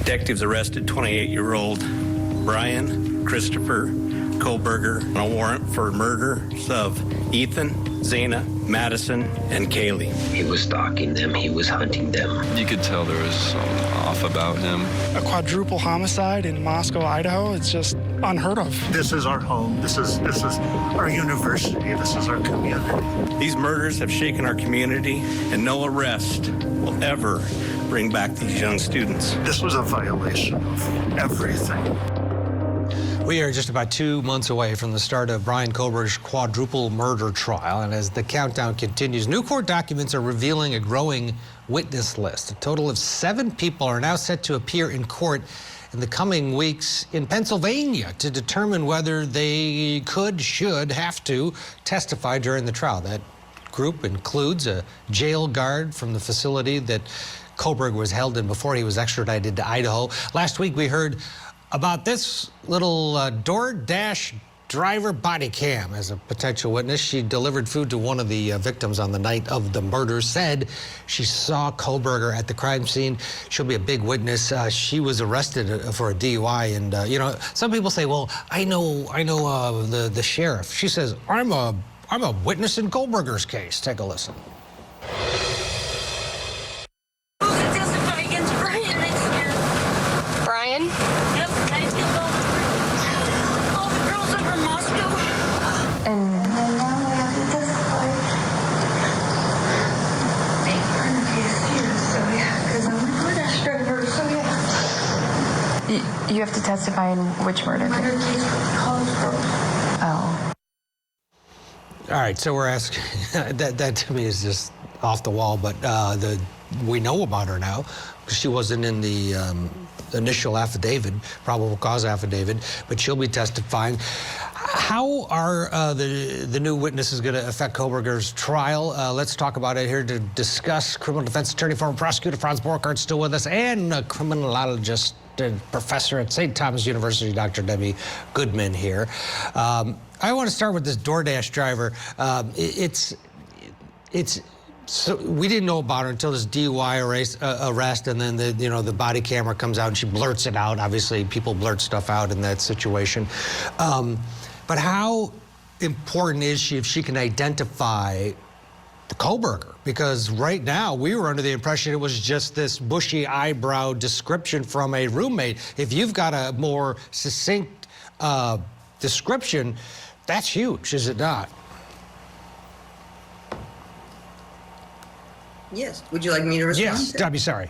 Detectives arrested 28-year-old Bryan Christopher Kohberger on a warrant for murders of Ethan, Zana, Madison, and Kaylee. He was stalking them. He was hunting them. You could tell there was something off about him. A quadruple homicide in Moscow, Idaho, it's just unheard of. This is our home. This is our university. This is our community. These murders have shaken our community, and no arrest will ever bring back these young students. This was a violation of everything. We are just about 2 months away from the start of Bryan Kohberger's quadruple murder trial, and as the countdown continues, new court documents are revealing a growing witness list. A total of 7 people are now set to appear in court in the coming weeks in Pennsylvania to determine whether they should have to testify during the trial. That group includes a jail guard from the facility that Kohberger was held in before he was extradited to Idaho. Last week we heard about this little DoorDash driver body cam as a potential witness. She delivered food to one of the victims on the night of the murder, said she saw Kohberger at the crime scene. She'll be a big witness. She was arrested for a DUI, and you know, some people say, well, I know the sheriff. She says, I'm a witness in Kohberger's case. Take a listen. Bryan? Yep, I took all the girls over Moscow. And now we have to testify. We're in the case too, so yeah, because I'm a DoorDash driver, so yeah. you have to testify in which murder? Murder case for college girls. Oh. All right, so we're asking, that to me is just off the wall, but we know about her now because she wasn't in the initial affidavit, probable cause affidavit, but she'll be testifying. How are the new witnesses going to affect Kohberger's trial? Let's talk about it here to discuss. Criminal defense attorney, former prosecutor Franz Borchardt still with us, and a criminologist and professor at St. Thomas University, Dr. Debbie Goodman here. I want to start with this DoorDash driver. So we didn't know about her until this DUI arrest, and then the body camera comes out and she blurts it out. Obviously, people blurt stuff out in that situation. But how important is she if she can identify the Kohberger? Because right now we were under the impression it was just this bushy eyebrow description from a roommate. If you've got a more succinct description, that's huge, is it not? Yes. Would you like me to respond? Yes, Debbie, sorry.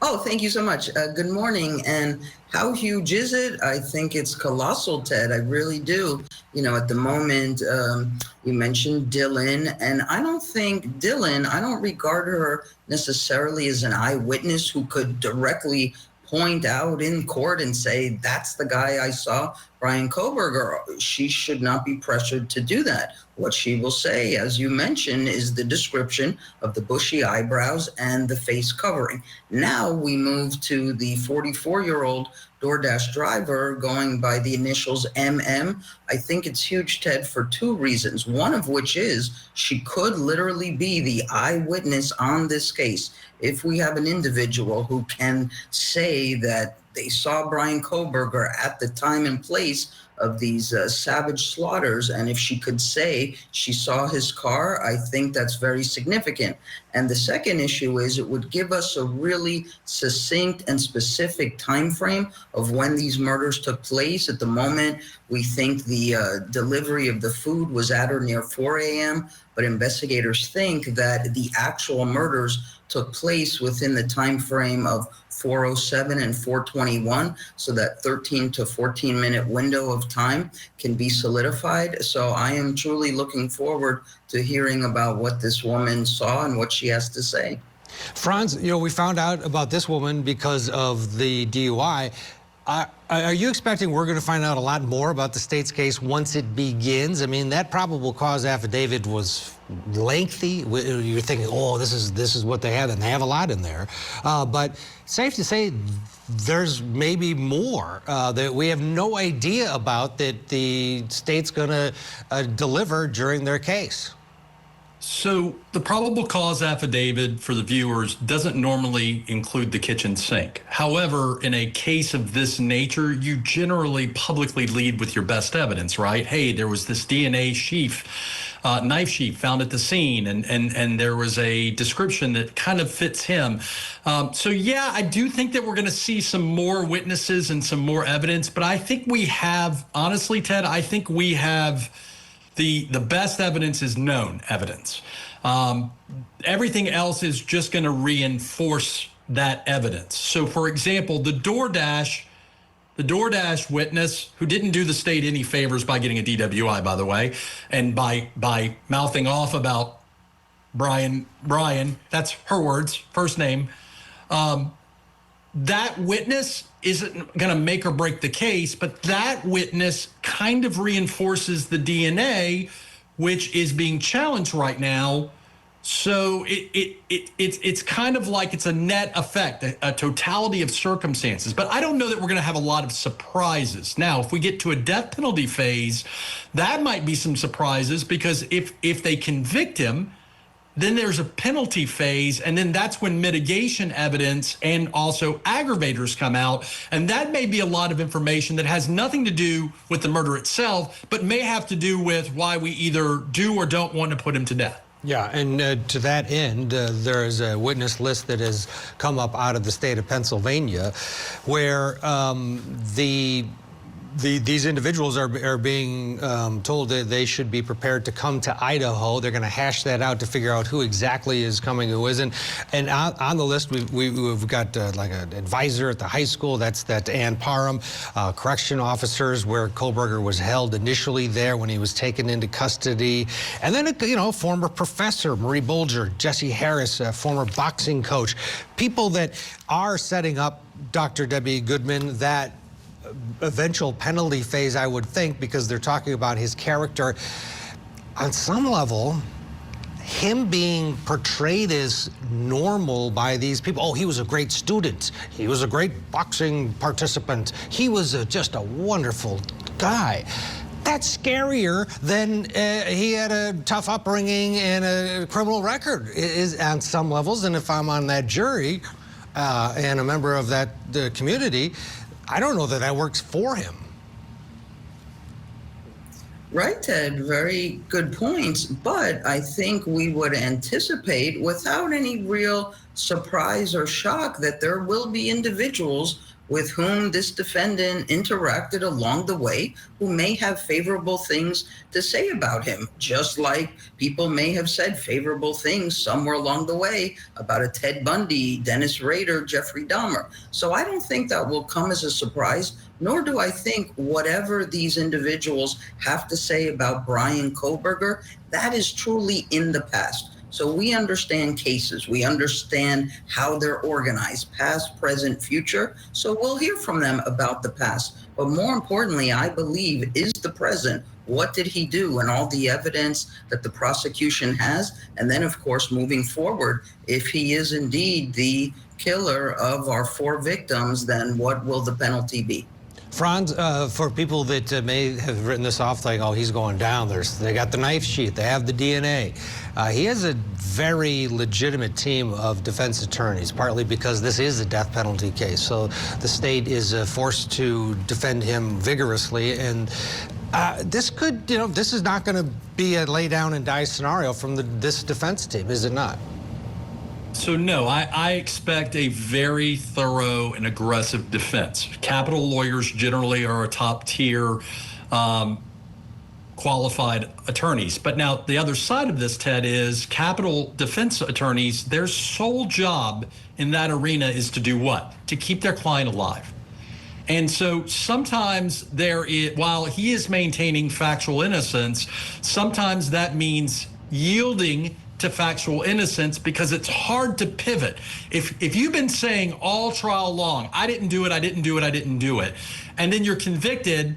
Oh, thank you so much. Good morning. And how huge is it? I think it's colossal, Ted. I really do. You know, at the moment, you mentioned Dylan, and I don't regard her necessarily as an eyewitness who could directly point out in court and say, that's the guy I saw, Bryan Kohberger. She should not be pressured to do that. What she will say, as you mentioned, is the description of the bushy eyebrows and the face covering. Now we move to the 44-year-old DoorDash driver going by the initials MM. I think it's huge, Ted, for 2 reasons. One of which is she could literally be the eyewitness on this case. If we have an individual who can say that they saw Bryan Kohberger at the time and place of these savage slaughters, and if she could say she saw his car, I think that's very significant. And the second issue is it would give us a really succinct and specific time frame of when these murders took place. At the moment, we think the delivery of the food was at or near 4 a.m., but investigators think that the actual murders took place within the time frame of 4:07 and 4:21, so that 13 to 14 minute window of time can be solidified. So I am truly looking forward to hearing about what this woman saw and what she has to say. Franz, we found out about this woman because of the DUI. Are you expecting we're going to find out a lot more about the state's case once it begins? I mean, that probable cause affidavit was lengthy. You're thinking, oh, this is what they have, and they have a lot in there. But safe to say, there's maybe more that we have no idea about that the state's going to deliver during their case. So the probable cause affidavit for the viewers doesn't normally include the kitchen sink. However, in a case of this nature, you generally publicly lead with your best evidence, right? Hey, there was this DNA sheath, knife sheath found at the scene, and there was a description that kind of fits him. So yeah, I do think that we're going to see some more witnesses and some more evidence, but I think we have, honestly, Ted, I think we have the best evidence is known evidence. Everything else is just going to reinforce that evidence. So, for example, the DoorDash witness, who didn't do the state any favors by getting a DWI, by the way, and by mouthing off about Bryan, that's her words, first name. That witness isn't going to make or break the case, but that witness kind of reinforces the DNA, which is being challenged right now. So it's kind of like it's a net effect, a totality of circumstances. But I don't know that we're going to have a lot of surprises. Now, if we get to a death penalty phase, that might be some surprises, because if they convict him, then there's a penalty phase, and then that's when mitigation evidence and also aggravators come out. And that may be a lot of information that has nothing to do with the murder itself, but may have to do with why we either do or don't want to put him to death. Yeah, and to that end, there is a witness list that has come up out of the state of Pennsylvania, where these individuals are being told that they should be prepared to come to Idaho. They're going to hash that out to figure out who exactly is coming, who isn't. And on the list, we've got like an advisor at the high school. That's Ann Parham. Correction officers, where Kohberger was held initially there when he was taken into custody. And then, former professor, Marie Bolger, Jesse Harris, former boxing coach. People that are setting up, Dr. Debbie Goodman, that eventual penalty phase, I would think, because they're talking about his character. On some level, him being portrayed as normal by these people. Oh, he was a great student. He was a great boxing participant. He was just a wonderful guy. That's scarier than he had a tough upbringing and a criminal record is on some levels. And if I'm on that jury and a member of that community, I don't know that works for him. Right, Ted, very good points. But I think we would anticipate, without any real surprise or shock, that there will be individuals with whom this defendant interacted along the way who may have favorable things to say about him, just like people may have said favorable things somewhere along the way about a Ted Bundy, Dennis Rader, Jeffrey Dahmer. So I don't think that will come as a surprise, nor do I think whatever these individuals have to say about Bryan Kohberger, that is truly in the past. So we understand cases, we understand how they're organized, past, present, future. So we'll hear from them about the past. But more importantly, I believe, is the present. What did he do, and all the evidence that the prosecution has? And then, of course, moving forward, if he is indeed the killer of our 4 victims, then what will the penalty be? Franz, for people that may have written this off like, oh, he's going down, they got the knife sheath, they have the DNA. He has a very legitimate team of defense attorneys, partly because this is a death penalty case. So the state is forced to defend him vigorously. And this could, this is not going to be a lay down and die scenario from this defense team, is it not? So no, I expect a very thorough and aggressive defense. Capital lawyers generally are a top tier qualified attorneys. But now the other side of this, Ted, is capital defense attorneys, their sole job in that arena is to do what? To keep their client alive. And so sometimes while he is maintaining factual innocence, sometimes that means yielding to factual innocence, because it's hard to pivot. If you've been saying all trial long, I didn't do it, I didn't do it, I didn't do it, and then you're convicted,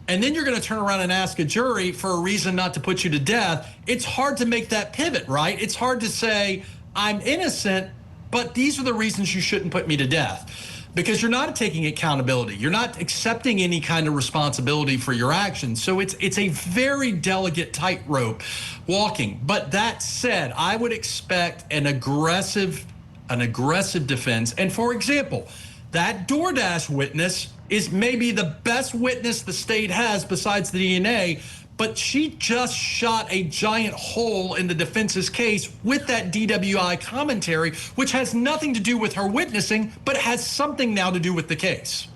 and then you're going to turn around and ask a jury for a reason not to put you to death, it's hard to make that pivot, right? It's hard to say, I'm innocent, but these are the reasons you shouldn't put me to death. because you're not taking accountability. You're not accepting any kind of responsibility for your actions. So it's a very delicate tightrope walking. But that said, I would expect an aggressive defense. And for example, that DoorDash witness is maybe the best witness the state has besides the DNA, but she just shot a giant hole in the defense's case with that DWI commentary, which has nothing to do with her witnessing, but has something now to do with the case.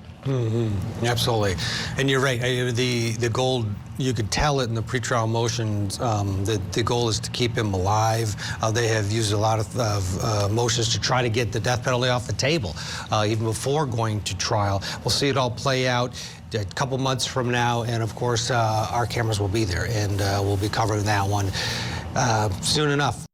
Absolutely. And you're right. The goal, you could tell it in the pretrial motions, the goal is to keep him alive. They have used a lot of motions to try to get the death penalty off the table, even before going to trial. We'll see it all play out a couple months from now, and of course, our cameras will be there, and we'll be covering that one soon enough.